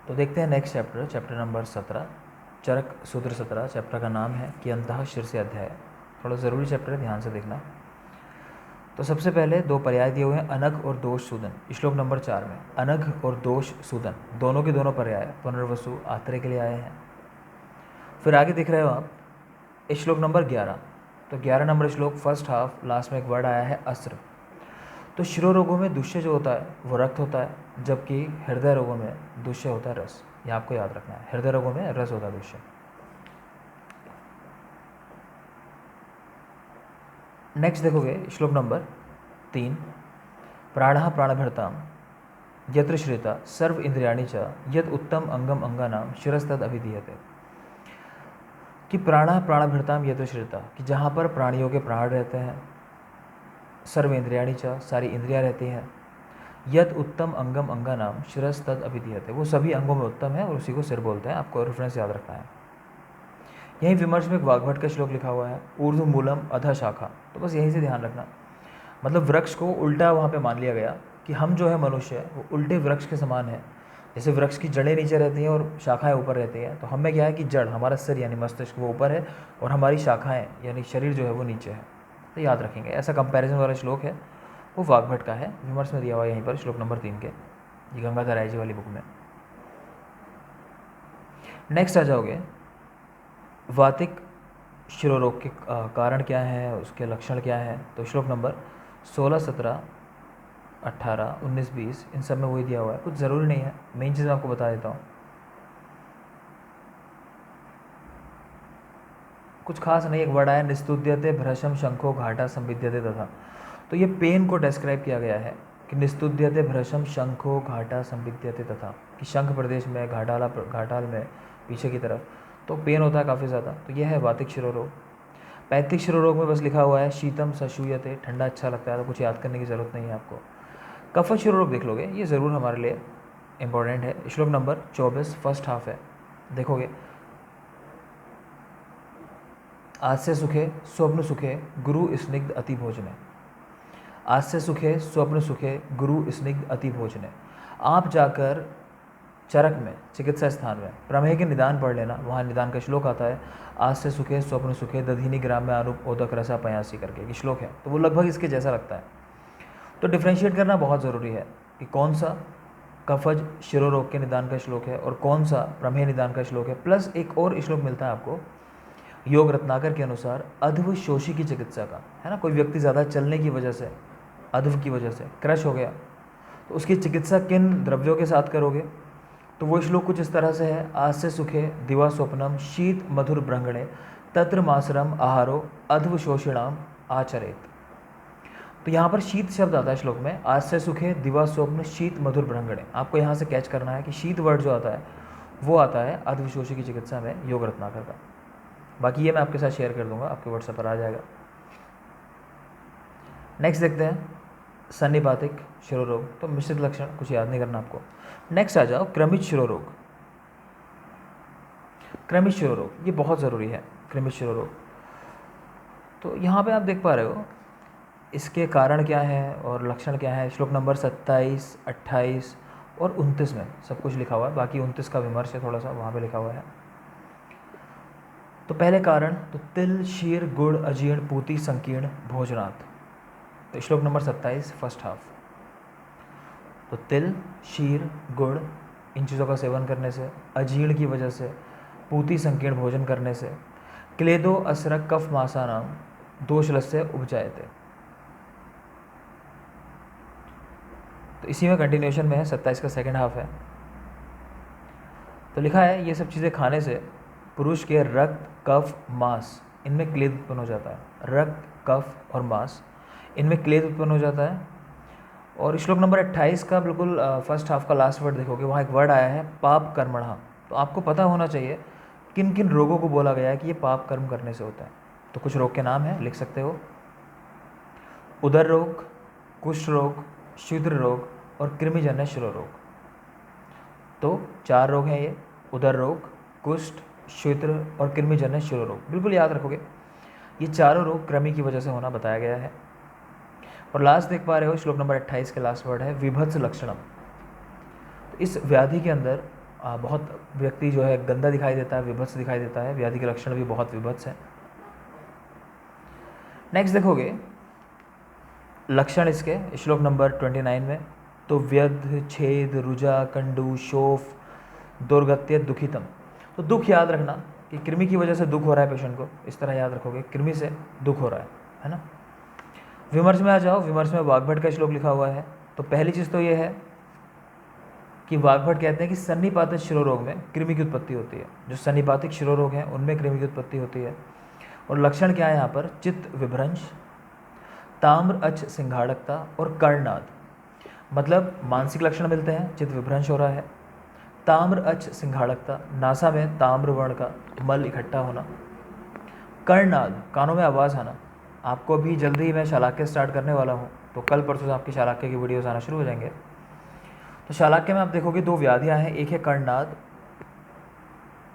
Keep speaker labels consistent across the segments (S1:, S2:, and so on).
S1: तो देखते हैं नेक्स्ट चैप्टर, चैप्टर नंबर 17, चरक सूत्र 17। चैप्टर का नाम है कि अंतः शीर्षे अध्याय। थोड़ा ज़रूरी चैप्टर है, ध्यान से देखना। तो सबसे पहले दो पर्याय दिए हुए हैं, अनघ और दोष सूदन। श्लोक नंबर 4 में अनघ और दोष सूदन दोनों के दोनों पर्याय पुनर्वसु आत्रेय के लिए आए हैं। फिर आगे दिख रहे हो आप श्लोक नंबर 11। तो 11 नंबर श्लोक फर्स्ट हाफ, लास्ट में एक वर्ड आया है अस्त्र। तो शिरो रोगों में दुष्य जो होता है वो रक्त होता है, जबकि हृदय रोगों में दुष्य होता है रस। ये आपको याद रखना है, हृदय रोगों में रस होता है दुष्य। नेक्स्ट देखोगे श्लोक नंबर 3, प्राणः प्राणभृताम यत्र श्रिता सर्व इंद्रियाणि च यद उत्तम अंगम अंगानाम शिरस्तद अभिधीयते। कि प्राणः प्राणभृताम यत्र श्रिता, कि जहाँ पर प्राणियों के प्राण रहते हैं, सर्व इंद्रियाणि च सारी इंद्रियाँ रहती हैं, यद उत्तम अंगम अंगानाम शिरस्तद अभिधीयते, वो सभी अंगों में उत्तम है और उसी को सिर बोलते हैं। आपको रेफरेंस याद रखना है। यहीं विमर्श में एक वाग्भट का श्लोक लिखा हुआ है, ऊर्ध्व मूलम अधः शाखा। तो बस यहीं से ध्यान रखना, मतलब वृक्ष को उल्टा वहाँ पे मान लिया गया कि हम जो है मनुष्य वो उल्टे वृक्ष के समान है। जैसे वृक्ष की जड़ें नीचे रहती हैं और शाखाएं ऊपर रहती हैं, तो हमें क्या है कि जड़ हमारा सिर यानी मस्तिष्क वो ऊपर है और हमारी शाखाएं यानी शरीर जो है वो नीचे है। तो याद रखेंगे, ऐसा कंपैरिजन वाला श्लोक है, वो वाग्भट का है, विमर्श में दिया हुआ है यहीं पर श्लोक नंबर 3 के, ये गंगाधर राय जी वाली बुक में। नेक्स्ट आ जाओगे, वातिक शिरोरोग के कारण क्या है, उसके लक्षण क्या है। तो श्लोक नंबर 16, 17, 18, 19, 20 इन सब में वही दिया हुआ है, कुछ ज़रूरी नहीं है, मेन चीज़ आपको बता देता हूँ। कुछ खास नहीं, एक वर्ड आया निस्तुद्यते भ्रशम शंखो घाटा संविद्यते तथा। तो ये पेन को डिस्क्राइब किया गया है कि निस्तुद्यते भ्रशम शंखो घाटा संविद्यते तथा, कि शंख प्रदेश में घाटाल में पीछे की तरफ तो पेन होता है काफ़ी ज़्यादा। तो यह है वातिक शिरोरोग। पैतिक शिरोरोग में बस लिखा हुआ है शीतम सशूयते, ठंडा अच्छा लगता है, तो कुछ याद करने की ज़रूरत नहीं है आपको। कफन शिरोरोग देख लोगे, ये ज़रूर हमारे लिए इंपॉर्टेंट है। श्लोक नंबर 24 फर्स्ट हाफ है, देखोगे आज से सुखे स्वप्न सुखे गुरु स्निग्ध अति भोजने। आज से सुखे स्वप्न सुखे गुरु स्निग्ध अति भोजने। आप जाकर चरक में, चिकित्सा स्थान में प्रमेह के निदान पढ़ लेना, वहाँ निदान का श्लोक आता है, आज से सुखे स्वप्न सुखे दधीनी ग्राम में अनुप ओदक रसा पयासी करके कि श्लोक है, तो वो लगभग इसके जैसा लगता है। तो डिफ्रेंशिएट करना बहुत ज़रूरी है कि कौन सा कफज शिरोरोग के निदान का श्लोक है और कौन सा प्रमेह निदान का श्लोक है। प्लस एक और श्लोक मिलता है आपको योग रत्नाकर के अनुसार अध्व शोषी की चिकित्सा का, है ना। कोई व्यक्ति ज़्यादा चलने की वजह से, अध्व की वजह से क्रश हो गया, तो उसकी चिकित्सा किन द्रव्यों के साथ करोगे। तो वो श्लोक कुछ इस तरह से है, आज से सुखे दिवा स्वप्नम शीत मधुर ब्रंगणे तत्र मासरम आहारो अध्व शोषिणाम आचरेत। तो यहाँ पर शीत शब्द आता है श्लोक में, आज से सुखे दिवा स्वप्न शीत मधुर ब्रंगणे। आपको यहाँ से कैच करना है कि शीत वर्ड जो आता है वो आता है अध्व शोषी की चिकित्सा में योग रत्नाकर का। बाकी ये मैं आपके साथ शेयर कर दूंगा, आपके व्हाट्सएप पर आ जाएगा। नेक्स्ट देखते हैं सन्निपातिक शिरोरोग। तो मिश्रित लक्षण, कुछ याद नहीं करना आपको। नेक्स्ट आ जाओ क्रमित शिरोरोग। क्रमित शिरोरोग ये बहुत ज़रूरी है, क्रमित शिरोरोग। तो यहाँ पे आप देख पा रहे हो इसके कारण क्या है और लक्षण क्या है। श्लोक नंबर 27, 28 और 29 में सब कुछ लिखा हुआ है, बाकी 29 का विमर्श है थोड़ा सा, वहाँ पे लिखा हुआ है। तो पहले कारण, तो तिल शीर गुड़ अजीर्ण पूती संकीर्ण भोजनात्। तो श्लोक नंबर 27 फर्स्ट हाफ। तो तिल शीर गुड़ इन चीज़ों का सेवन करने से, अजीर्ण की वजह से, पूती संकीर्ण भोजन करने से, क्लेदो असरक कफ मासा नाम दोषलस्य उपजायते। तो इसी में कंटिन्यूशन में है, 27 का सेकेंड हाफ है। तो लिखा है ये सब चीज़ें खाने से पुरुष के रक्त कफ मांस इनमें क्लेद उत्पन्न हो जाता है। रक्त कफ और मांस इनमें क्लेद उत्पन्न हो जाता है। और श्लोक नंबर 28 का बिल्कुल फर्स्ट हाफ का लास्ट वर्ड देखोगे, वहाँ एक वर्ड आया है पाप कर्मणः। तो आपको पता होना चाहिए किन किन रोगों को बोला गया है कि ये पाप कर्म करने से होता है। तो कुछ रोग के नाम हैं, लिख सकते हो, उदर रोग, कुष्ठ रोग, क्षुद्र रोग और कृमिजन्य शिरोरोग। तो 4 रोग हैं ये, उदर रोग, कुष्ठ, क्षुद्र और कृमिजन्य शिरोरोग। बिल्कुल याद रखोगे, ये चारों रोग कृमि की वजह से होना बताया गया है। और लास्ट देख पा रहे हो श्लोक नंबर 28 के लास्ट वर्ड है विभत्स लक्षणम। तो इस व्याधि के अंदर बहुत व्यक्ति जो है गंदा दिखाई देता है, विभत्स दिखाई देता है, व्याधि के लक्षण भी बहुत विभत्स हैं। नेक्स्ट देखोगे लक्षण इसके श्लोक नंबर 29 में, तो व्यध, छेद, रुजा, कंडू, शोफ, दुर्गत्य, दुखितम। तो दुख याद रखना कि कृमि की वजह से दुख हो रहा है पेशेंट को, इस तरह याद रखोगे, कृमि से दुख हो रहा है ना। विमर्श में आ जाओ, विमर्श में वाग्भट का श्लोक लिखा हुआ है। तो पहली चीज़ तो ये है कि वाग्भट कहते हैं कि सन्निपातिक शिरोरोग में कृमि की उत्पत्ति होती है। जो सन्निपातिक शिरोरोग हैं उनमें कृमि की उत्पत्ति होती है। और लक्षण क्या है यहाँ पर, चित्त विभ्रंश, ताम्र अच सिंघाड़कता और कर्णनाद। मतलब मानसिक लक्षण मिलते हैं, चित्त विभ्रंश हो रहा है, ताम्र अच सिंघाड़कता, नासा में ताम्र वर्ण का मल इकट्ठा होना, कर्णनाद, कानों में आवाज़ आना। आपको भी जल्दी ही मैं शालाक्य स्टार्ट करने वाला हूँ, तो कल परसों से आपकी शालाक्य की वीडियोस आना शुरू हो जाएंगे। तो शालाक्य में आप देखोगे दो व्याधियाँ हैं, एक है कर्णनाद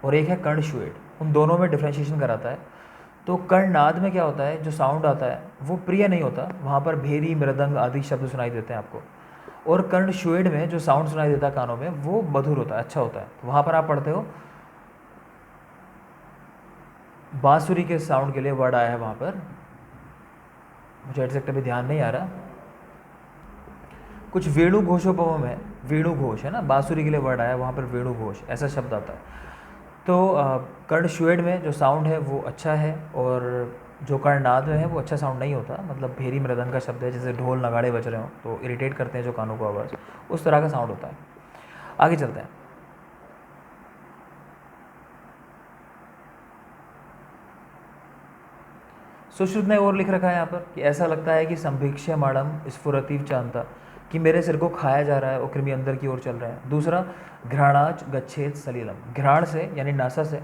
S1: और एक है कर्णश्वेड। उन दोनों में डिफ्रेंशिएशन कराता है। तो कर्णनाद में क्या होता है, जो साउंड आता है वो प्रिय नहीं होता, वहाँ पर भेरी, मृदंग आदि शब्द सुनाई देते हैं आपको। और कर्णश्वेड में जो साउंड सुनाई देता है कानों में, वो मधुर होता है, अच्छा होता है। तो वहाँ पर आप पढ़ते हो, बांसुरी के साउंड के लिए वर्ड आया है वहाँ पर, मुझे एग्जैक्ट अभी ध्यान नहीं आ रहा, कुछ वेणु घोषोपम है, वेणु घोष है ना, बांसुरी के लिए वर्ड आया है वहाँ पर, वेणु घोष ऐसा शब्द आता है। तो कर्णश्वेड में जो साउंड है वो अच्छा है, और जो कर्णनाद में है वो अच्छा साउंड नहीं होता। मतलब भेरी मृदंग का शब्द है, जैसे ढोल नगाड़े बज रहे हो तो इरिटेट करते हैं जो कानों को आवाज़, उस तरह का साउंड होता है। आगे चलते हैं। सुश्रुत ने और लिख रखा है यहाँ पर कि ऐसा लगता है कि संभिक्ष्य माड़म स्फुरतीव चांता, कि मेरे सिर को खाया जा रहा है और कृमि अंदर की ओर चल रहा है। दूसरा, घ्राणाच गच्छेद सलीलम, घ्राण से यानी नासा से,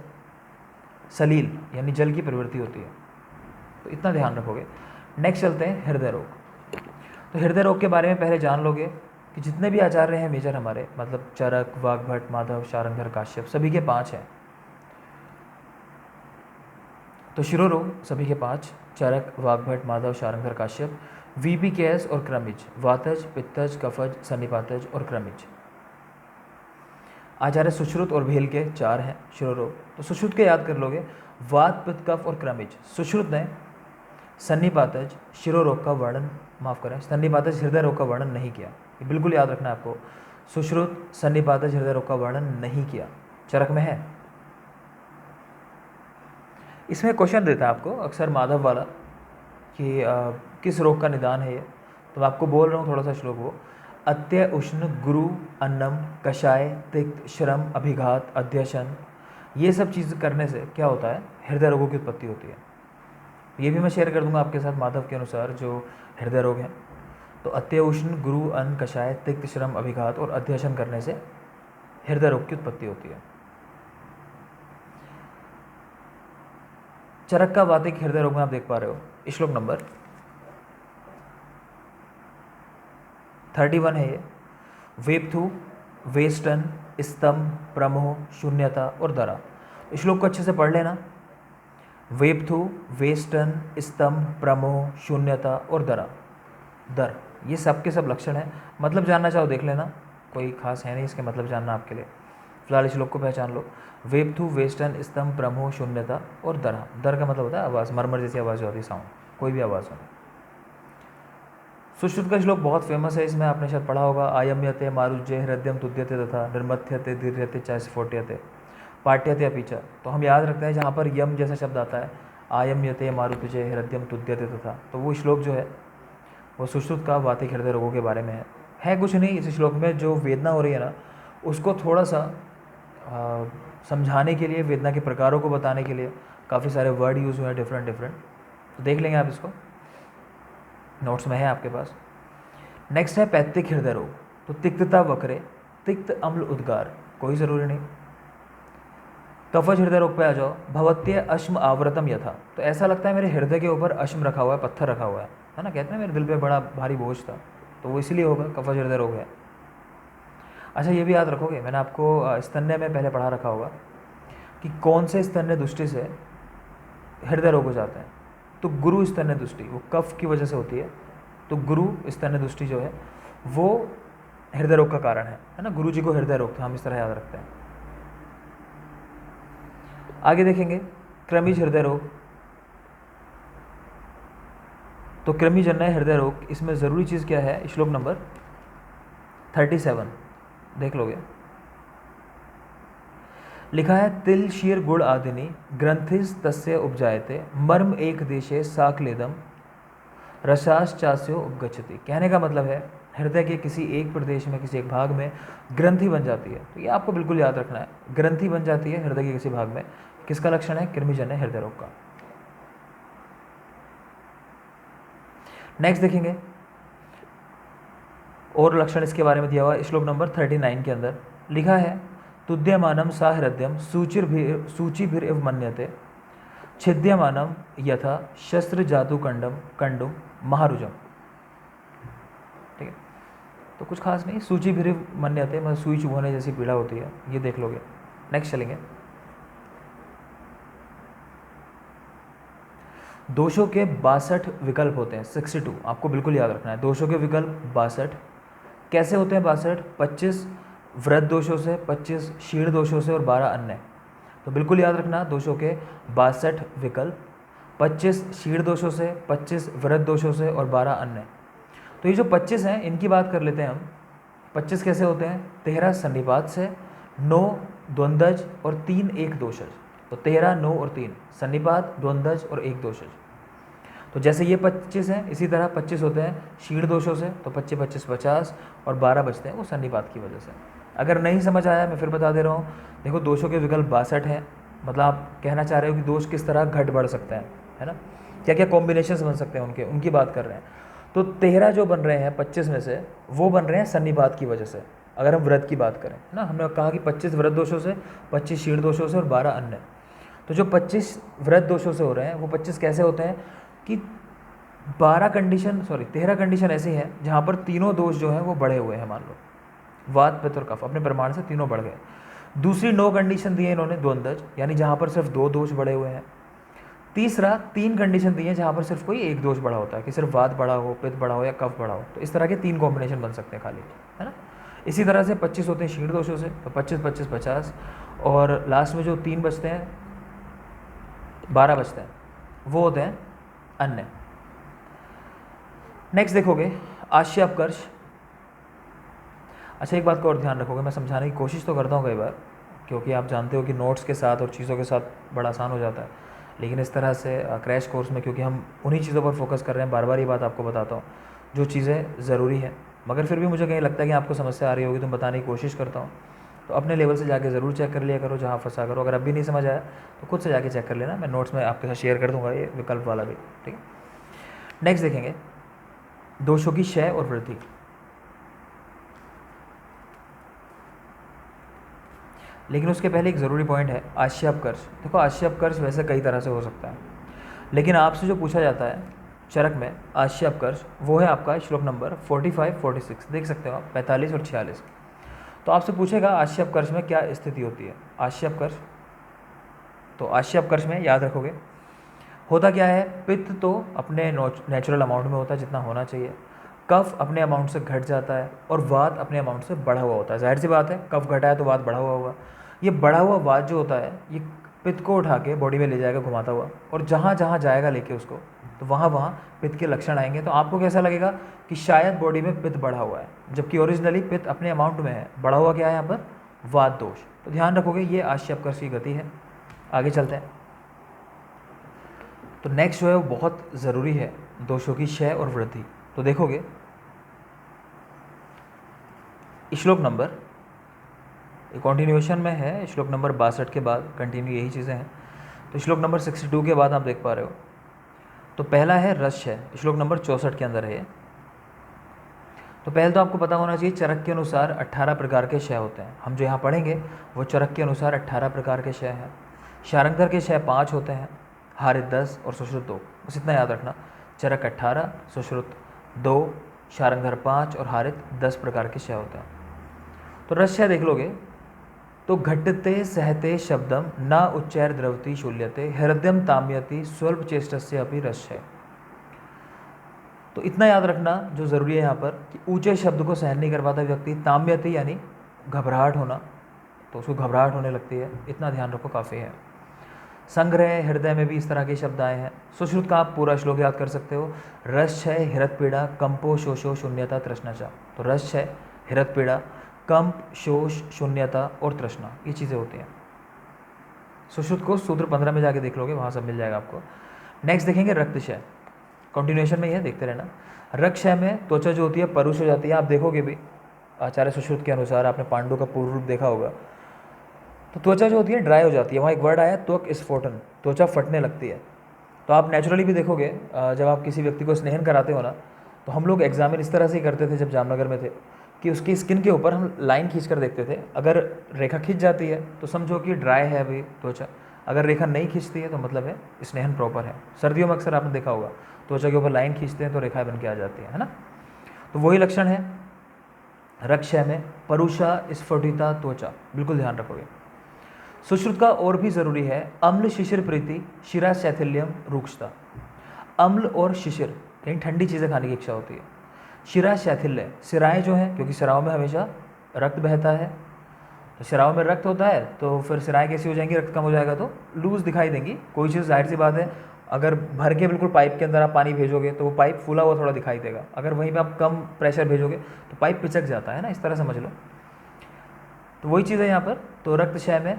S1: सलील यानी जल की प्रवृत्ति होती है। तो इतना ध्यान रखोगे। नेक्स्ट चलते हैं हृदय रोग। तो हृदय रोग के बारे में पहले जान लोगे कि जितने भी आचार्य हैं मेजर हमारे, मतलब चरक, वाग्भट, माधव, शारंगधर, काश्यप, सभी के 5 हैं। तो शिरोरोग सभी के 5, चरक, वाग्भट, माधव, शारंगधर, काश्यप, वीपी, केएस और क्रमिज, वातज, पित्तज, कफज, सन्निपातज और क्रमिज। आचार्य सुश्रुत और भेल के 4 हैं शिरोरोग। तो सुश्रुत के याद कर लोगे, वात, पित्त, कफ और क्रमिज। सुश्रुत ने सन्निपातज शिरोरोग का वर्णन, माफ करें, सन्निपातज हृदय रोग का वर्णन नहीं किया। ये बिल्कुल याद रखना है आपको, सुश्रुत सन्निपातज हृदय रोग का वर्णन नहीं किया। चरक में है। इसमें क्वेश्चन देता है आपको अक्सर माधव वाला कि किस रोग का निदान है ये। तो मैं आपको बोल रहा हूँ थोड़ा सा श्लोक वो, अत्य उष्ण गुरु अन्नम कषाय तिक्त श्रम अभिघात अध्यशन, ये सब चीज़ करने से क्या होता है, हृदय रोगों की उत्पत्ति होती है। ये भी मैं शेयर कर दूंगा आपके साथ माधव के अनुसार जो हृदय रोग हैं। तो अत्य उष्ण गुरु अन्न कषाय तिक्त श्रम अभिघात और अध्यशन करने से हृदय रोग की उत्पत्ति होती है। चरक का वातिक हृदय रोग में आप देख पा रहे हो, श्लोक नंबर 31 है ये। वेप्थु, वेस्टन, स्तंभ, प्रमोह, शून्यता और दरा। श्लोक को अच्छे से पढ़ लेना। वेप्थु, वेस्टन, स्तंभ, प्रमोह, शून्यता और दरा, दर, ये सब के सब लक्षण हैं। मतलब जानना चाहो देख लेना, कोई खास है नहीं इसके मतलब जानना आपके लिए। फिलहाल श्लोक को पहचान लो। वेप्थु, वेस्टन, स्तंभ, प्रमोह, शून्यता और दरा। दर का मतलब होता है आवाज़, मरमर जैसी आवाज़ जो होती है, साउंड, कोई भी आवाज़ हो। सुश्रुत का श्लोक बहुत फेमस है, इसमें आपने शायद पढ़ा होगा, आयम्यते मारुज्य हृदयम तुद्यते तथा निर्मथ्यते दीर्घ्यते च स्फोट्यते पाठ्यते अपीचा। तो हम याद रखते हैं जहाँ पर यम जैसा शब्द आता है, आयम्यते मारुज्य हृदयम तुद्यते तथा, तो वो श्लोक जो है वो सुश्रुत का वातिक हृदय रोगों के बारे में है कुछ नहीं। इस श्लोक में जो वेदना हो रही है ना, उसको थोड़ा सा समझाने के लिए, वेदना के प्रकारों को बताने के लिए काफ़ी सारे वर्ड यूज़ हुए हैं डिफरेंट। तो देख लेंगे आप इसको, नोट्स में है आपके पास। नेक्स्ट है पैत्तिक हृदय रोग। तो तिक्तता वक्रे, तिक्त अम्ल उद्गार, कोई ज़रूरी नहीं। कफज हृदय रोग पे आ जाओ, भवत्य अश्म आवृतम यथा, तो ऐसा लगता है मेरे हृदय के ऊपर अश्म रखा हुआ है, पत्थर रखा हुआ है ना, कहते हैं मेरे दिल पे बड़ा भारी बोझ था, तो वो इसीलिए होगा, कफज हृदय रोग है। अच्छा ये भी याद रखोगे, मैंने आपको स्तन्य में पहले पढ़ा रखा होगा कि कौन से स्तन्य दृष्टि से हृदय रोग हो जाते हैं। तो गुरु स्तन्य दृष्टि, वो कफ की वजह से होती है, तो गुरु स्तन्य दृष्टि जो है वो हृदय रोग का कारण है ना। गुरु जी को हृदय रोग था, हम इस तरह याद रखते हैं। आगे देखेंगे कृमिज हृदय रोग। तो कृमिजन्य हृदय रोग, इसमें ज़रूरी चीज़ क्या है, श्लोक नंबर 37 देख लोगे। लिखा है तिल शीर गुड़ आदिनी ग्रंथिस तस्य उपजायते मर्म एक देशे साकलेदम रसाश्चास्यो उपगच्छति। कहने का मतलब है हृदय के किसी एक प्रदेश में, किसी एक भाग में ग्रंथि बन जाती है। तो ये आपको बिल्कुल याद रखना है, ग्रंथि बन जाती है हृदय के किसी भाग में, किसका लक्षण है, कृमिजन्य हृदय रोग का। नेक्स्ट देखेंगे और लक्षण इसके बारे में दिया हुआ श्लोक नंबर 39 के अंदर। लिखा है तुद्यमानम साहृदयम सूचिभिर इव मन्यते छिद्यमानम यथा शस्त्र जातु कंडुम महारुजम। ठीक है, तो कुछ खास नहीं, सूचिभिर इव मन्यते मतलब सुई चुभोने जैसी पीड़ा होती है, ये देख लोगे। नेक्स्ट चलेंगे, दोषों के 62 विकल्प होते हैं, 62 आपको बिल्कुल याद रखना है। दोषों के विकल्प 62 कैसे होते हैं, 62 25 व्रत दोषों से, 25 शीर्ण दोषों से और 12 अन्य। तो बिल्कुल याद रखना, दोषों के 62 विकल्प, 25 शीर्ण दोषों से, 25 व्रत दोषों से और 12 अन्य। तो ये जो 25 हैं इनकी बात कर लेते हैं हम। 25 कैसे होते हैं, 13 सन्निपात से, 9 द्वंद्वज और 3 एक दोषज। तो 13, 9 और 3 सन्निपात, द्वंद्वज और एक दोषज। तो जैसे ये 25 हैं, इसी तरह 25 होते हैं शीर्ण दोषों से, तो 25 25 50 और 12 बचते हैं वो सन्निपात की वजह से। अगर नहीं समझ आया मैं फिर बता दे रहा हूँ, देखो दोषों के विकल्प 62 हैं, मतलब आप कहना चाह रहे हो कि दोष किस तरह घट बढ़ सकते हैं, है ना, क्या क्या कॉम्बिनेशंस बन सकते हैं उनकी बात कर रहे हैं। तो 13 जो बन रहे हैं 25 में से, वो बन रहे हैं सन्निपात की वजह से। अगर हम व्रत की बात करें, है ना, हमने कहा कि 25 व्रत दोषों से, 25 शीर्ण दोषों से और 12 अन्य। तो जो 25 व्रत दोषों से हो रहे हैं वो 25 कैसे होते हैं कि 13 कंडीशन ऐसी हैं जहाँ पर तीनों दोष जो हैं वो बढ़े हुए हैं। मान लो वात पित्त और कफ अपने प्रमाण से तीनों बढ़ गए। दूसरी 9 कंडीशन दी है इन्होंने द्वंद्वज, यानी जहाँ पर सिर्फ 2 दोष बढ़े हुए हैं। तीसरा 3 कंडीशन दी है जहाँ पर सिर्फ कोई एक दोष बढ़ा होता है, कि सिर्फ वात बढ़ा हो, पित्त बढ़ा हो या कफ बढ़ा हो। तो इस तरह के 3 कॉम्बिनेशन बन सकते हैं खाली, है ना। इसी तरह से 25 होते हैं शीर्ण दोषों से, तो 25 25 50 और लास्ट में जो 3 बचते हैं, 12 बचते हैं, वो होते हैं अन्य। नेक्स्ट देखोगे आश्य अपकर्ष। अच्छा, एक बात का और ध्यान रखोगे, मैं समझाने की कोशिश तो करता हूँ कई बार, क्योंकि आप जानते हो कि नोट्स के साथ और चीज़ों के साथ बड़ा आसान हो जाता है, लेकिन इस तरह से क्रैश कोर्स में क्योंकि हम उन्हीं चीज़ों पर फोकस कर रहे हैं, बार बार ये बात आपको बताता हूँ जो चीज़ें ज़रूरी है, मगर फिर भी मुझे कहीं लगता है कि आपको समस्या आ रही होगी तो मैं बताने की कोशिश करता हूँ। तो अपने लेवल से जाके ज़रूर चेक कर लिया करो जहाँ फंसा करो। अगर अब भी नहीं समझ आया तो खुद से जाके चेक कर लेना, मैं नोट्स में आपके साथ शेयर कर दूँगा ये विकल्प वाला भी, ठीक है। नेक्स्ट देखेंगे दोषों की क्षय और वृद्धि। लेकिन उसके पहले एक ज़रूरी पॉइंट है, आश्य अपकर्ष। देखो आश्य अपकर्ष वैसे कई तरह से हो सकता है, लेकिन आपसे जो पूछा जाता है चरक में आश्य अपकर्ष, वो है आपका श्लोक नंबर 45 46 देख सकते हो आप, 45 और 46। तो आपसे पूछेगा आश्य अपकर्ष में क्या स्थिति होती है। आश्य अपकर्ष, तो आश्य अपकर्ष में याद रखोगे होता क्या है, पित्त तो अपने नेचुरल अमाउंट में होता है जितना होना चाहिए, कफ अपने अमाउंट से घट जाता है और वात अपने अमाउंट से बढ़ा हुआ होता है। जाहिर सी बात है, कफ घटा है तो वात बढ़ा हुआ होगा। ये बढ़ा हुआ वात जो होता है ये पित्त को उठा के बॉडी में ले जाएगा घुमाता हुआ, और जहाँ जहाँ जाएगा लेके उसको, तो वहाँ वहाँ पित्त के लक्षण आएंगे। तो आपको कैसा लगेगा कि शायद बॉडी में पित्त बढ़ा हुआ है, जबकि ओरिजिनली पित्त अपने अमाउंट में है, बढ़ा हुआ क्या है यहाँ पर, वात दोष। तो ध्यान रखोगे ये आश्य अपकर्ष की गति है। आगे चलते हैं, तो नेक्स्ट जो है वो बहुत ज़रूरी है, दोषों की क्षय और वृद्धि। तो देखोगे श्लोक नंबर कॉन्टिन्यूएशन में है, श्लोक नंबर 62 के बाद कंटिन्यू यही चीज़ें हैं। तो श्लोक नंबर 62 के बाद आप देख पा रहे हो, तो पहला है रस है, श्लोक नंबर 64 के अंदर है। तो पहले तो आपको पता होना चाहिए चरक के अनुसार 18 प्रकार के क्षय होते हैं। हम जो यहाँ पढ़ेंगे वो चरक के अनुसार 18 प्रकार के क्षय हैं। शारंगधर के क्षय 5 होते हैं, हारित 10 और सुश्रुत 2, बस इतना याद रखना। चरक 18, सुश्रुत 2, शारंगधर 5 और हारित 10 प्रकार के क्षय होते हैं। तो रस्य देख लोगे तो घटते सहते शब्दम न उच्चैर द्रवती शूल्यते हृदयम ताम्यति स्वल्प चेष्टस्य अपि रस्य। तो इतना याद रखना जो ज़रूरी है यहाँ पर कि ऊंचे शब्द को सहन नहीं कर पाता व्यक्ति, ताम्यति यानी घबराहट होना, तो उसको घबराहट होने लगती है, इतना ध्यान रखो काफ़ी है। संग्रह, हृदय में भी इस तरह के शब्द आए हैं। सुश्रुत का आप पूरा श्लोक याद कर सकते हो। रस है हिरत पीड़ा, कंपो शोषो शून्यता तृष्णा चा। तो रस है हिरत पीड़ा, कंप, शोष, शून्यता और तृष्णा, ये चीज़ें होती हैं। सुश्रुत को सूत्र 15 में जाके देख लोगे, वहाँ सब मिल जाएगा आपको। नेक्स्ट देखेंगे रक्तक्षय, कंटिन्यूएशन में ही है, देखते रहना। रक्तक्षय में त्वचा जो होती है परुष हो जाती है। आप देखोगे भी आचार्य सुश्रुत के अनुसार, आपने पांडु का पूर्व रूप देखा होगा, तो त्वचा जो होती है ड्राई हो जाती है। वहाँ एक वर्ड आया त्वक स्फोटन, त्वचा फटने लगती है। तो आप नेचुरली भी देखोगे जब आप किसी व्यक्ति को स्नेहन कराते हो ना, तो हम लोग एग्जामिन इस तरह से ही करते थे जब जामनगर में थे, कि उसकी स्किन के ऊपर हम लाइन खींच कर देखते थे। अगर रेखा खींच जाती है तो समझो कि ड्राई है अभी त्वचा, अगर रेखा नहीं खींचती है तो मतलब है स्नेहन प्रॉपर है। सर्दियों में अक्सर आपने देखा होगा त्वचा के ऊपर लाइन खींचते हैं तो रेखाएं बन के आ जाती है ना। तो वही लक्षण है रक्तक्षय में, परुषा स्फुटिता त्वचा, बिल्कुल ध्यान रखोगे। सुश्रुत का और भी जरूरी है अम्ल शिशिर प्रीति, शिरा शैथिल्यम रूक्षता। अम्ल और शिशिर यानी ठंडी चीज़ें खाने की इच्छा होती है। शिरा शैथिल्य, सिराएँ जो हैं, क्योंकि सिराओं में हमेशा रक्त बहता है, तो सिराओं में रक्त होता है तो फिर सिराएँ कैसी हो जाएंगी, रक्त कम हो जाएगा तो लूज़ दिखाई देंगी। कोई चीज़ जाहिर सी बात है, अगर भर के बिल्कुल पाइप के अंदर आप पानी भेजोगे तो वो पाइप फूला हुआ थोड़ा दिखाई देगा। अगर वहीं पे आप कम प्रेशर भेजोगे तो पाइप पिचक जाता है ना, इस तरह समझ लो। तो वही चीज़ है यहाँ पर। तो रक्तक्षय में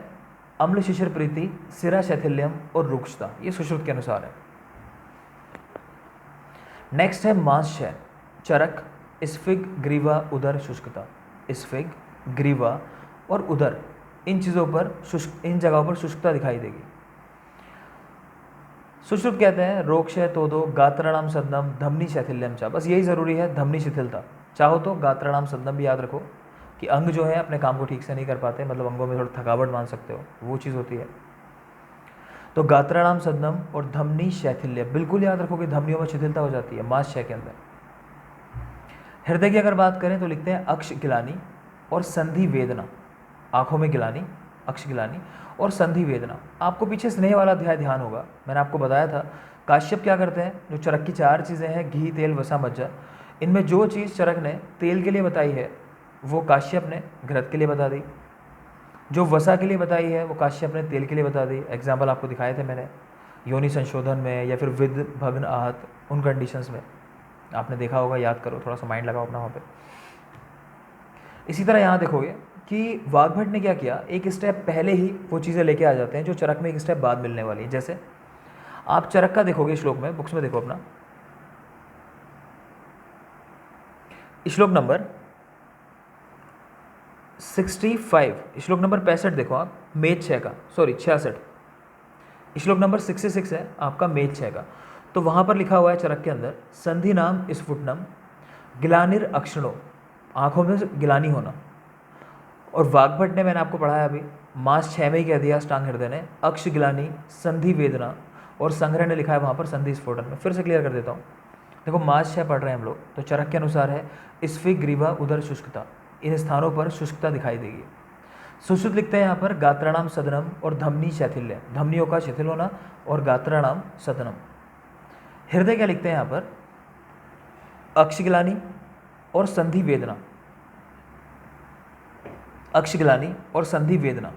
S1: अम्ल शिशिर प्रीति, सिरा शैथिल्यम और रुक्षता, ये सुश्रुत के अनुसार है। नेक्स्ट है मांसक्षय, चरक, स्फिग, ग्रीवा, उदर, शुष्कता। स्फिग, ग्रीवा और उदर, इन चीज़ों पर इन जगहों पर शुष्कता दिखाई देगी। सुश्रुत कहते हैं रोगक्षय तोदो, गात्राणाम सदनम, धमनी शैथिल्यम चा। बस यही ज़रूरी है, धमनी शिथिलता। चाहो तो गात्राणाम सदनम भी याद रखो कि अंग जो है अपने काम को ठीक से नहीं कर पाते, मतलब अंगों में थोड़ा थकावट मान सकते हो, वो चीज़ होती है। तो गात्राणाम सदनम और धमनी शैथिल्य, बिल्कुल याद रखो कि धमनियों में शिथिलता हो जाती है मांसक्षय के अंदर। हृदय की अगर बात करें तो लिखते हैं अक्ष गिलानी और संधि वेदना, आंखों में गिलानी, अक्ष गिलानी और संधि वेदना। आपको पीछे स्नेह वाला अध्याय ध्यान होगा, मैंने आपको बताया था काश्यप क्या करते हैं, जो चरक की 4 चीज़ें हैं, घी, तेल, वसा, मज्जा, इनमें जो चीज़ चरक ने तेल के लिए बताई है वो काश्यप ने घृत के लिए बता दी, जो वसा के लिए बताई है वो काश्यप ने तेल के लिए बता दी। एग्जाम्पल आपको दिखाए थे मैंने, योनि संशोधन में या फिर विद भग्न आहत, उन कंडीशंस में आपने देखा होगा, याद करो, थोड़ा सा माइंड लगाओ अपना वहाँ पे। इसी तरह यहाँ देखोगे कि वाग्भट ने क्या किया, एक स्टेप पहले ही वो चीज़ें लेके आ जाते हैं जो चरक में एक स्टेप बाद मिलने वाली है। जैसे आप चरक का देखोगे श्लोक में, बुक्स में देखो अपना, श्लोक नंबर 65, श्लोक नंबर 65 देखो आप, मेद 6 का, सॉरी 66, श्लोक नंबर 66 है आपका मेद 6 का। तो वहाँ पर लिखा हुआ है चरक के अंदर, संधि नाम स्फुटनम, गिलानिर अक्षणो, आँखों में गिलानी होना। और वाग्भट ने, मैंने आपको पढ़ाया अभी, मास 6 में ही कह दिया अष्टांग हृदय ने, अक्ष गिलानी, संधि वेदना, और संग्रह ने लिखा है वहाँ पर संधि स्फोटन में। फिर से क्लियर कर देता हूँ, देखो मास 6 पढ़ रहे हैं हम लोग, तो चरक के अनुसार है स्फिग, ग्रीवा, उदर, शुष्कता, इन स्थानों पर शुष्कता दिखाई देगी। सुश्रुत लिखते हैं यहाँ पर गात्राणाम सदनम और धमनी शैथिल्य, धमनियों का शिथिल होना, और गात्राणाम सदनम। हृदय क्या लिखते हैं यहाँ पर, अक्षगिलानी और संधि वेदना, अक्षगिलानी और संधि वेदना।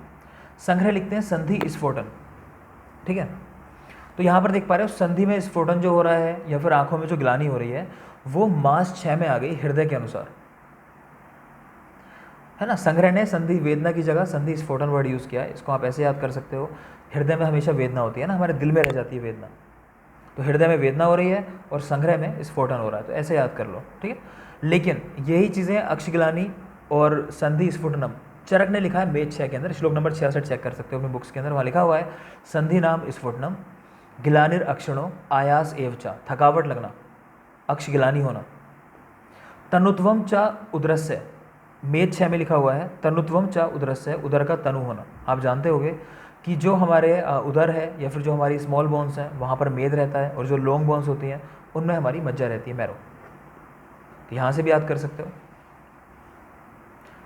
S1: संग्रह लिखते हैं संधि स्फोटन, ठीक है। तो यहाँ पर देख पा रहे हो संधि में स्फोटन जो हो रहा है या फिर आंखों में जो गिलानी हो रही है वो मास 6 में आ गई हृदय के अनुसार, है ना। संग्रह ने संधि वेदना की जगह संधि स्फोटन वर्ड यूज़ किया है। इसको आप ऐसे याद कर सकते हो, हृदय में हमेशा वेदना होती है ना, हमारे दिल में रह जाती है वेदना, तो हृदय में वेदना हो रही है और संग्रह में स्फोटन हो रहा है, तो ऐसे याद कर लो, ठीक है। लेकिन यही चीज़ें अक्षगिलानी और संधि स्फुटनम चरक ने लिखा है मेद 6 के अंदर, श्लोक नंबर 66 चेक कर सकते हो अपनी बुक्स के अंदर, वहाँ लिखा हुआ है संधि नाम स्फुटनम, गिलानिर अक्षणों, आयास एवचा, थकावट लगना, अक्ष गिलानी होना, तनुत्वम चा उदरस्य, मेद 6 में लिखा हुआ है तनुत्वम चा उदरस्य, उदर का तनु होना। आप जानते होंगे कि जो हमारे उदर है या फिर जो हमारी स्मॉल बोन्स हैं वहाँ पर मेद रहता है, और जो लॉन्ग बोन्स होती हैं उनमें हमारी मज्जा रहती है, मैरो। तो यहाँ से भी याद कर सकते हो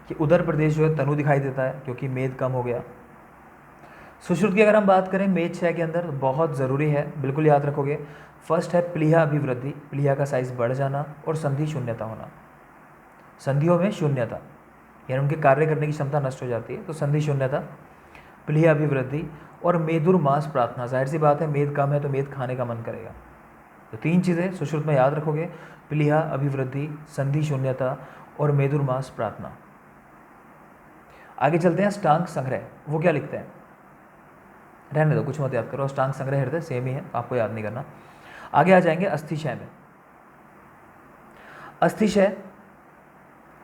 S1: कि उदर प्रदेश जो है तनु दिखाई देता है क्योंकि मेद कम हो गया। सुश्रुत की अगर हम बात करें मेद 6 के अंदर, बहुत ज़रूरी है, बिल्कुल याद रखोगे। फर्स्ट है प्लीहा अभिवृद्धि, प्लीहा का साइज बढ़ जाना, और संधि शून्यता होना, संधियों में शून्यता यानी उनके कार्य करने की क्षमता नष्ट हो जाती है, तो संधि शून्यता, प्लीहा अभिवृद्धि, और मेदुर्मास प्रार्थना। जाहिर सी बात है, मेद कम है तो मेद खाने का मन करेगा। तो 3 चीज़ें सुश्रुत में याद रखोगे, प्लीहा अभिवृद्धि, संधि शून्यता और मेदुर्मास प्रार्थना। आगे चलते हैं अष्टांग संग्रह। वो क्या लिखते हैं, रहने दो, कुछ मत याद करो। अष्टांग संग्रह हृदय सेम ही है, आपको याद नहीं करना। आगे आ जाएंगे अस्थिशय में। अस्थिशय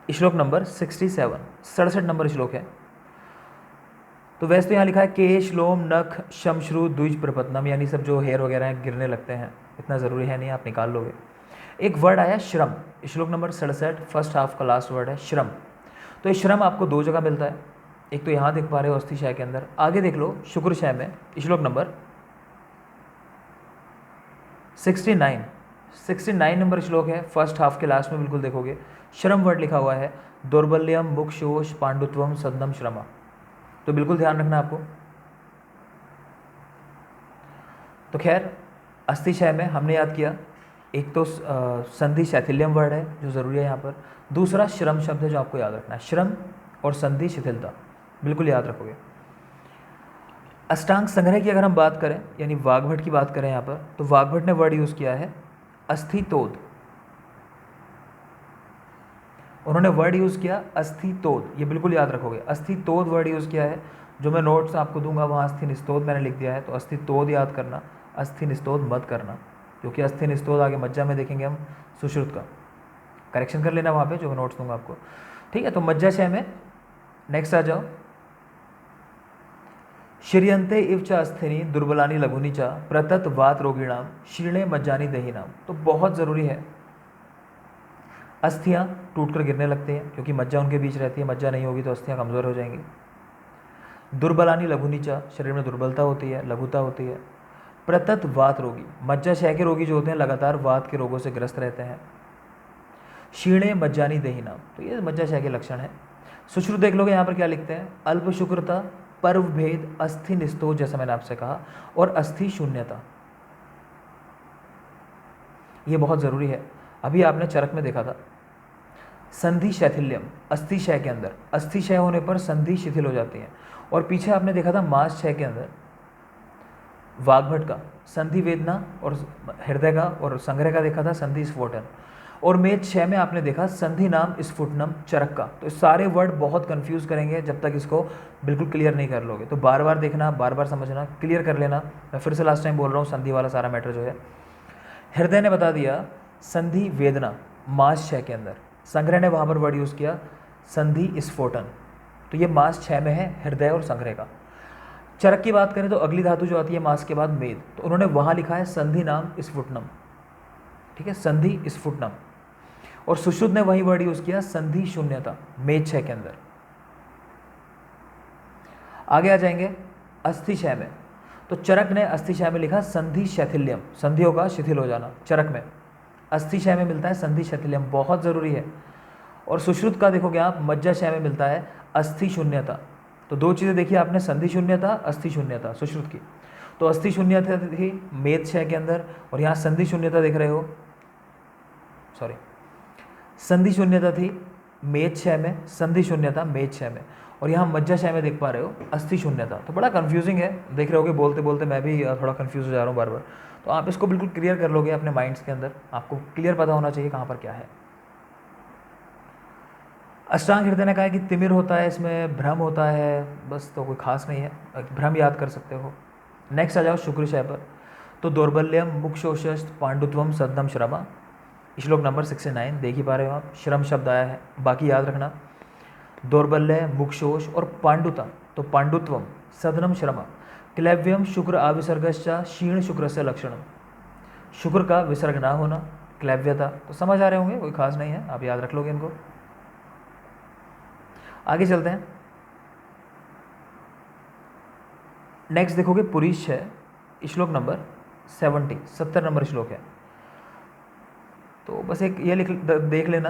S1: श्लोक नंबर 67, 67 नंबर श्लोक है। तो वैसे तो यहाँ लिखा है केश लोम नख शमश्रु द्विज प्रपत्नम, यानी सब जो हेयर वगैरह हैं गिरने लगते हैं, इतना ज़रूरी है नहीं, आप निकाल लोगे। एक वर्ड आया श्रम, श्लोक नंबर 67 फर्स्ट हाफ का लास्ट वर्ड है श्रम। तो ये श्रम आपको 2 जगह मिलता है, एक तो यहाँ देख पा रहे हो अस्थिशय के अंदर, आगे देख लो शुक्रशय में श्लोक नंबर 69 नंबर श्लोक है, फर्स्ट हाफ के लास्ट में बिल्कुल देखोगे श्रम वर्ड लिखा हुआ है, दौर्बल्यम मुक्षोष पांडुत्वम सदनम श्रमा। तो बिल्कुल ध्यान रखना आपको। तो खैर अस्थिशय में हमने याद किया, एक तो संधि शैथिल्यम वर्ड है जो ज़रूरी है यहाँ पर, दूसरा श्रम शब्द है जो आपको याद रखना है, श्रम और संधि शिथिलता बिल्कुल याद रखोगे। अष्टांग संग्रह की अगर हम बात करें, यानी वाग्भट की बात करें यहाँ पर, तो वाग्भट ने वर्ड यूज़ किया है अस्थितोद। उन्होंने वर्ड यूज़ किया अस्थितोद, ये बिल्कुल याद रखोगे, अस्थितोद वर्ड यूज़ किया है। जो मैं नोट्स आपको दूंगा वहाँ अस्थिनिस्तोद मैंने लिख दिया है, तो अस्थितोद याद करना, अस्थिनिस्तोद मत करना, क्योंकि अस्थिनिस्तोद आगे मज्जा में देखेंगे हम सुश्रुत का, करेक्शन कर लेना वहाँ पे जो मैं नोट्स दूंगा आपको, ठीक है। तो मज्जाशय में नेक्स्ट आ जाओ, श्रियंते इव च अस्थिनी दुर्बलानी लघुनी च प्रतत वात रोगिणाम शीर्णे मज्जानी दहीनाम। तो बहुत ज़रूरी है, अस्थियाँ टूट कर गिरने लगती हैं क्योंकि मज्जा उनके बीच रहती है, मज्जा नहीं होगी तो अस्थियाँ कमज़ोर हो जाएंगी। दुर्बलानी लघुनी च, शरीर में दुर्बलता होती है, लघुता होती है। प्रतत वात रोगी, मज्जाशय के रोगी जो होते हैं लगातार वात के रोगों से ग्रस्त रहते हैं। शीर्णे मज्जानी दहीनाम, तो ये मज्जाशय के लक्षण है। सुश्रुत देख लोगे यहाँ पर क्या लिखते हैं, अल्प शुक्रता, पर्व भेद, अस्थि निस्तोष जैसा मैंने आपसे कहा, और अस्थि शून्यता, ये बहुत ज़रूरी है। अभी आपने चरक में देखा था संधि शैथिल्यम, अस्थिशय के अंदर अस्थिशय होने पर संधि शिथिल हो जाती है, और पीछे आपने देखा था मांसशय के अंदर वाग्भट का संधि वेदना और हृदय का और संग्रह का देखा था संधि स्फोटन, और मेद 6 में आपने देखा संधि नाम स्फुटनम चरक का। तो सारे वर्ड बहुत कंफ्यूज करेंगे जब तक इसको बिल्कुल क्लियर नहीं कर लोगे। तो बार बार देखना, बार बार समझना, क्लियर कर लेना। मैं फिर से लास्ट टाइम बोल रहा हूँ, संधि वाला सारा मैटर जो है, हृदय ने बता दिया संधि वेदना मांसशय के अंदर, संग्रह ने वहाँ पर वर्ड यूज़ किया संधि स्फोटन। तो ये मांस 6 में है हृदय और संग्रह का। चरक की बात करें तो अगली धातु जो आती है मांस के बाद मेद, तो उन्होंने वहाँ लिखा है संधि नाम स्फुटनम, ठीक है, संधि स्फुटनम। और सुश्रुत ने वही वर्ड यूज़ किया संधि शून्यता मेद 6 के अंदर। आगे आ जाएंगे अस्थिशय में, तो चरक ने अस्थिशय में लिखा संधि शैथिल्यम, संधियों का शिथिल हो जाना चरक में। अस्थिशय में मिलता है संधि शैथिल्यम, बहुत ज़रूरी है। और सुश्रुत का देखोगे आप मज्जाशय में मिलता है अस्थि शून्यता। तो 2 चीज़ें देखिए आपने, संधि शून्यता, अस्थि शून्यता सुश्रुत की। तो अस्थि शून्यता थी मेद 6 के अंदर, और यहाँ संधि शून्यता देख रहे हो, सॉरी, संधि शून्यता थी मेद 6 में, संधि शून्यता मेद 6 में, और यहाँ मज्जाशय में देख पा रहे हो अस्थि शून्यता। तो बड़ा कंफ्यूजिंग है, देख रहे होगे बोलते बोलते मैं भी थोड़ा कंफ्यूज हो जा रहा हूँ बार बार। तो आप इसको बिल्कुल क्लियर कर लोगे अपने माइंड्स के अंदर, आपको क्लियर पता होना चाहिए कहाँ पर क्या है। अष्टांग हृदय ने कहा है कि तिमिर होता है, इसमें भ्रम होता है, बस, तो कोई खास नहीं है, भ्रम याद कर सकते हो। नेक्स्ट आ जाओ शुक्रशय पर, तो दौर्बल्यम मुक्षोषस्त पांडुत्वम सदनम श्रमा, श्लोक नंबर 69 देख ही पा रहे हो आप, श्रम शब्द आया है, बाकी याद रखना, दौर्बल्य मुक्षोष और पांडुता, तो पांडुत्वम सदनम श्रमा, क्लैव्यम शुक्र आविसर्गश्चा क्षीण शुक्र से लक्षणम, शुक्र का विसर्ग ना होना, क्लैव्यता। तो समझ आ रहे होंगे, कोई खास नहीं है, आप याद रख लोगे इनको। आगे चलते हैं, नेक्स्ट देखोगे पुरीश है, श्लोक नंबर 70 नंबर श्लोक है। तो बस एक ये देख लेना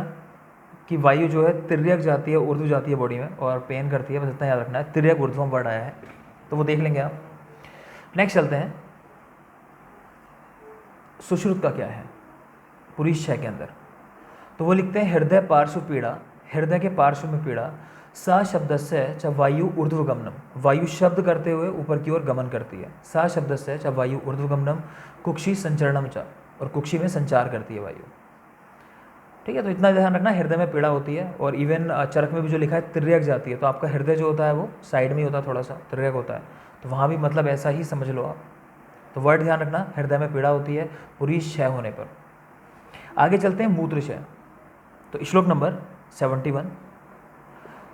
S1: कि वायु जो है तिर्यक जाती है, उर्दू जाती है बॉडी में और पेन करती है, बस इतना याद रखना है। तिर्यक ऊर्ध्वम वर्ड आया है, तो वो देख लेंगे आप। नेक्स्ट चलते हैं, सुश्रुत का क्या है पुरीश 6 के अंदर, तो वो लिखते हैं हृदय पार्श्व पीड़ा, हृदय के पार्श्व में पीड़ा, सा शब्दस्य च वायु ऊर्ध्वगमनम, वायु शब्द करते हुए ऊपर की ओर गमन करती है। सा शब्दस्य च वायु ऊर्ध्वगमनम कुक्षी संचरणम च, और कुक्षी में संचार करती है वायु। ठीक है, तो इतना ध्यान रखना, हृदय में पीड़ा होती है। और इवन चरक में भी जो लिखा है तिर्यक जाती है, तो आपका हृदय जो होता है वो साइड में ही होता है, थोड़ा सा तिर्यक होता है, तो वहाँ भी मतलब ऐसा ही समझ लो आप। तो वर्ड ध्यान रखना, हृदय में पीड़ा होती है पूरी क्षय होने पर। आगे चलते हैं मूत्रशय। तो श्लोक नंबर 71।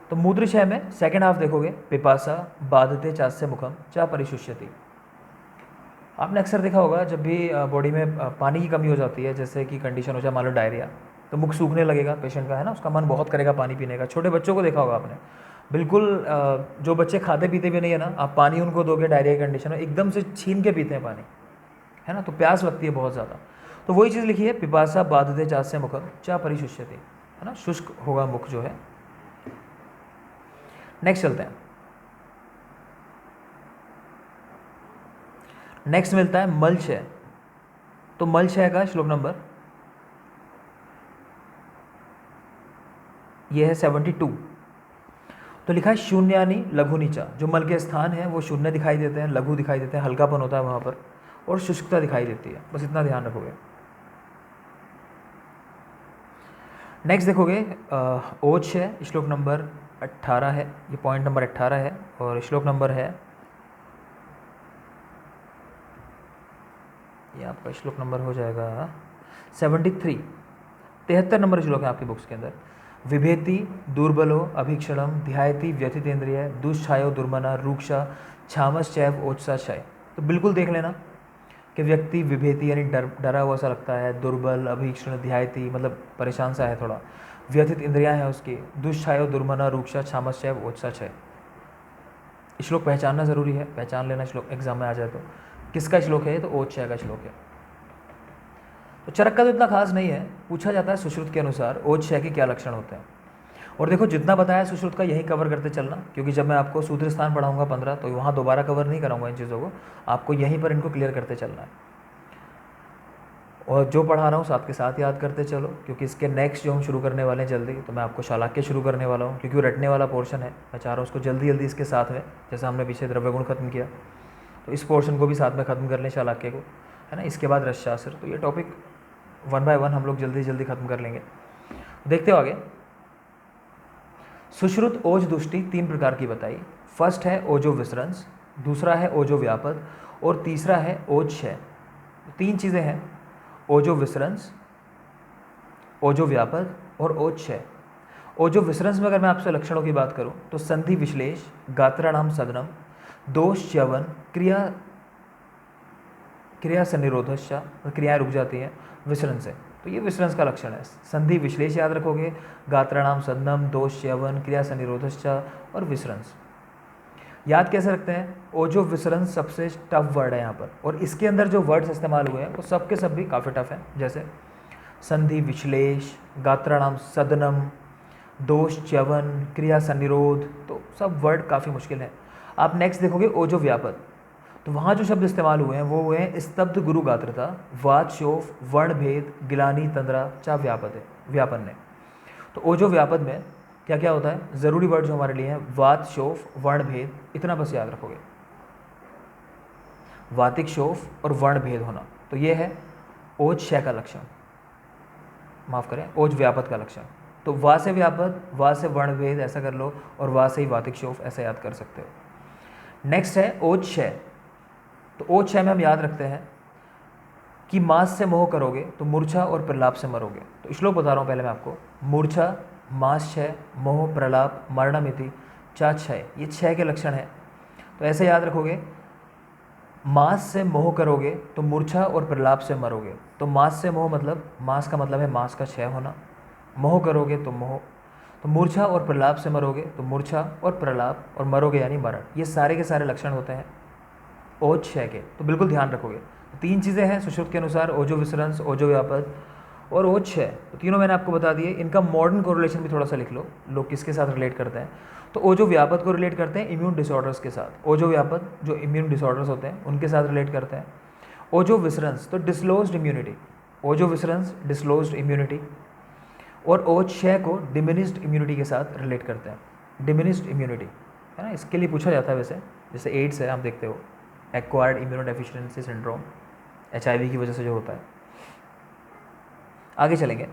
S1: तो मूत्रशय में सेकेंड हाफ देखोगे, पिपासा बाधते चास्य मुखम चा परिशुष्यति। आपने अक्सर देखा होगा जब भी बॉडी में पानी की कमी हो जाती है, जैसे कि कंडीशन हो जाए मान लो डायरिया, तो मुख सूखने लगेगा पेशेंट का, है ना, उसका मन बहुत करेगा पानी पीने का। छोटे बच्चों को देखा होगा आपने, बिल्कुल जो बच्चे खाते पीते भी नहीं है ना, आप पानी उनको दोगे डायरिया की कंडीशन में, एकदम से छीन के पीते हैं पानी, है ना, तो प्यास लगती है बहुत ज़्यादा। तो वही चीज़ लिखी है, पिपासा बाधते चास्य मुखम चा परिशुष्यति, है ना, शुष्क होगा मुख जो है। नेक्स्ट चलते हैं। नेक्स्ट मिलता है मलक्षय। तो मलक्षय का श्लोक नंबर ये है 72। तो लिखा है शून्यानि लघु नीचा, जो मल के स्थान है वो शून्य दिखाई देते हैं, लघु दिखाई देते हैं, हल्कापन होता है वहाँ पर, और शुष्कता दिखाई देती है, बस इतना ध्यान रखोगे। नेक्स्ट देखोगे ओज है, श्लोक नंबर 18 है, ये पॉइंट नंबर 18 है, और श्लोक नंबर है ये आपका श्लोक नंबर हो जाएगा 73, 73 नंबर श्लोक है आपकी बुक्स के अंदर। विभेति दुर्बलो अभीक्षणम ध्यायति व्यथितेन्द्रिय दुष्छायो दुर्मना रूक्षा छामश्चैव ओजसाशय। तो बिल्कुल देख लेना कि व्यक्ति विभेति यानी डरा हुआ सा लगता है, दुर्बल, अभीक्षण, ध्यायति मतलब परेशान सा है थोड़ा, व्यथित इंद्रियां हैं उसकी, दुष्छायो दुर्मना रूक्षा छामश्चैव ओजसाशय। श्लोक पहचानना ज़रूरी है, पहचान लेना श्लोक एग्जाम में आ जाए तो किसका श्लोक है, तो ओजशय का श्लोक है। तो चरक का तो इतना खास नहीं है, पूछा जाता है सुश्रुत के अनुसार ओजशय के क्या लक्षण होते हैं। और देखो जितना बताया सुश्रुत का यही कवर करते चलना, क्योंकि जब मैं आपको सूत्र स्थान पढ़ाऊंगा 15 तो वहाँ दोबारा कवर नहीं कराऊंगा इन चीज़ों को, आपको यहीं पर इनको क्लियर करते चलना है। और जो पढ़ा रहा हूँ साथ के साथ याद करते चलो, क्योंकि इसके नेक्स्ट जो हम शुरू करने वाले हैं जल्दी, तो मैं आपको शालाक्य शुरू करने वाला हूँ, क्योंकि वो रटने वाला पोर्शन है, मैं चाह रहा हूँ उसको जल्दी जल्दी इसके साथ में, जैसा हमने पीछे द्रव्यगुण खत्म किया, तो इस पोर्शन को भी साथ में ख़त्म कर लें शालाक्य को, है ना। इसके बाद रसशास्त्र, तो ये टॉपिक 1 बाय 1 हम लोग जल्दी जल्दी खत्म कर लेंगे। देखते हो आगे। सुश्रुत ओज दुष्टि 3 प्रकार की बताई। फर्स्ट है ओजो विसरंस, दूसरा है ओजो व्यापद, और तीसरा है ओज क्षय। 3 चीज़ें हैं, ओजो विसरंस, ओजो व्यापद और ओज क्षय। ओजो विसरंस में अगर मैं आपसे लक्षणों की बात करूं तो संधि विश्लेष, गात्राणाम सदनम, दोष च्यवन, क्रिया सन्निरोधश्च, क्रियाएं रुक जाती हैं विसरंस से, तो ये विसरंस का लक्षण है। संधि विश्लेष याद रखोगे, गात्राणाम सदनम, दोष च्यवन, क्रिया सन्निरोधश्च और विसरंस याद कैसे रखते हैं। ओजो विसरंस सबसे टफ वर्ड है यहाँ पर, और इसके अंदर जो वर्ड्स इस्तेमाल हुए हैं वो सब के सब भी काफ़ी टफ हैं, जैसे संधि विश्लेष, गात्राणाम सदनम, दोष च्यवन, क्रिया सन्निरोध, तो सब वर्ड काफ़ी मुश्किल है। आप नेक्स्ट देखोगे ओजो व्यापद, तो वहाँ जो शब्द इस्तेमाल हुए हैं वो हुए हैं स्तब्ध गुरु गात्रता, वात शोफ, वर्ण भेद, गिलानी तंद्रा चा व्यापद है व्यापन ने। तो ओजो व्यापद में क्या क्या होता है, ज़रूरी वर्ड जो हमारे लिए हैं, वात शोफ, वर्ण भेद, इतना बस याद रखोगे, वातिक शोफ और वर्ण भेद होना, तो ये है ओज क्षय का लक्षण, माफ़ करें ओज व्यापद का लक्षण। तो वा से व्यापद, वा से वर्ण भेद ऐसा कर लो, और वा से ही वातिक शोफ ऐसा याद कर सकते हो। नेक्स्ट है ओज क्षय। तो ओज क्षय में हम याद रखते हैं कि मास से मोह करोगे तो मूर्छा और प्रलाप से मरोगे। तो श्लोक बता रहा हूँ पहले मैं आपको, मूर्छा, मास क्षय, मोह, प्रलाप, मरणमिति, चा क्षय, ये 6 के लक्षण हैं। तो ऐसे याद रखोगे, मास से मोह करोगे तो मूर्छा और प्रलाप से मरोगे। तो मास से मोह मतलब, मास का मतलब है मास का क्षय होना, मोह करोगे तो मोह, तो मूर्छा और प्रलाप से मरोगे, तो मूर्छा और प्रलाप, और मरोगे यानी मरण, ये सारे के सारे लक्षण होते हैं ओज क्षय के, तो बिल्कुल ध्यान रखोगे। 3 चीज़ें हैं सुश्रुत के अनुसार, ओजो विसरंस, ओजो व्यापद और ओज क्षय, तो तीनों मैंने आपको बता दिए। इनका मॉडर्न कोरिलेशन भी थोड़ा सा लिख लो, लोग किसके साथ रिलेट करते हैं। तो ओजो व्यापद को रिलेट करते हैं इम्यून डिसऑर्डर्स के साथ, ओजो व्यापद जो इम्यून डिसऑर्डर्स होते हैं उनके साथ रिलेट करते हैं। ओजो विसरंस तो डिस्क्लोज्ड इम्यूनिटी, ओजो विसरंस डिस्क्लोज्ड इम्यूनिटी, और ओज क्षय को डिमिनिश्ड इम्यूनिटी के साथ रिलेट करते हैं। डिमिनिस्ड इम्यूनिटी, है ना, इसके लिए पूछा जाता है वैसे, जैसे एड्स है, आप देखते हो एक्वायर्ड इम्यूनोडेफिशिएंसी सिंड्रोम, HIV की वजह से जो होता है। आगे चलेंगे।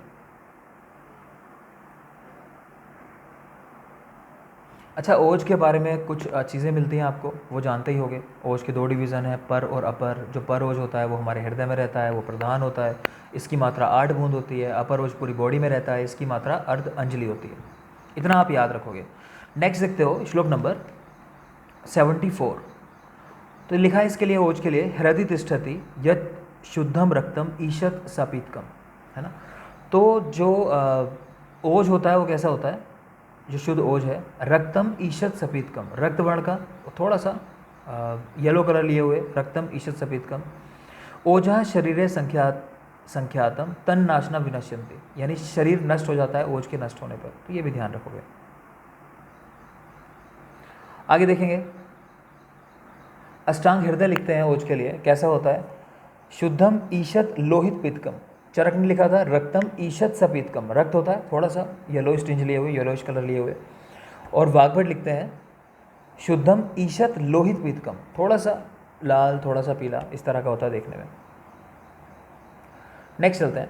S1: अच्छा, ओज के बारे में कुछ चीज़ें मिलती हैं आपको, वो जानते ही होंगे। ओज के 2 डिवीज़न है, पर और अपर। जो पर ओज होता है वो हमारे हृदय में रहता है, वो प्रधान होता है, इसकी मात्रा 8 बूंद होती है। अपर ओज पूरी बॉडी में रहता है, इसकी मात्रा अर्ध अंजलि होती है। इतना आप याद रखोगे। नेक्स्ट देखते हो श्लोक नंबर 74। तो लिखा है इसके लिए, ओज के लिए, हृदय तिष्ठति यत् शुद्धम रक्तम ईशत सपीतकम, है ना। तो जो ओज होता है वो कैसा होता है, जो शुद्ध ओज है, रक्तम ईशत सफेदकम, रक्त वर्ण का थोड़ा सा येलो कलर लिए हुए, रक्तम ईशत सफेदकम। ओझा शरीर संख्यातम तन नाशना विनश्यन्ति, यानी शरीर नष्ट हो जाता है ओज के नष्ट होने पर, तो ये भी ध्यान रखोगे। आगे देखेंगे, अष्टांग हृदय लिखते हैं ओज के लिए, कैसा होता है, शुद्धम ईशत लोहित पित्तकम। चरक ने लिखा था रक्तम ईशत सपीतकम, रक्त होता है थोड़ा सा येलोइश टिंज लिए हुए, येलोइश कलर लिए हुए। और वाग्भट लिखते हैं शुद्धम ईशत लोहित पीतकम, थोड़ा सा लाल, थोड़ा सा पीला, इस तरह का होता है देखने में। नेक्स्ट चलते हैं।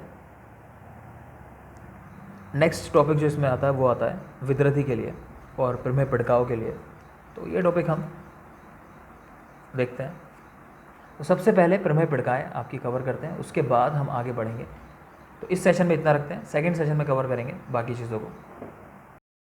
S1: नेक्स्ट टॉपिक जो इसमें आता है वो आता है विद्रथी के लिए और प्रमेय पिड़काव के लिए। तो ये टॉपिक हम देखते हैं। तो सबसे पहले प्रमेय पिड़काएँ आपकी कवर करते हैं, उसके बाद हम आगे बढ़ेंगे। तो इस सेशन में इतना रखते हैं, सेकंड सेशन में कवर करेंगे बाकी चीज़ों को।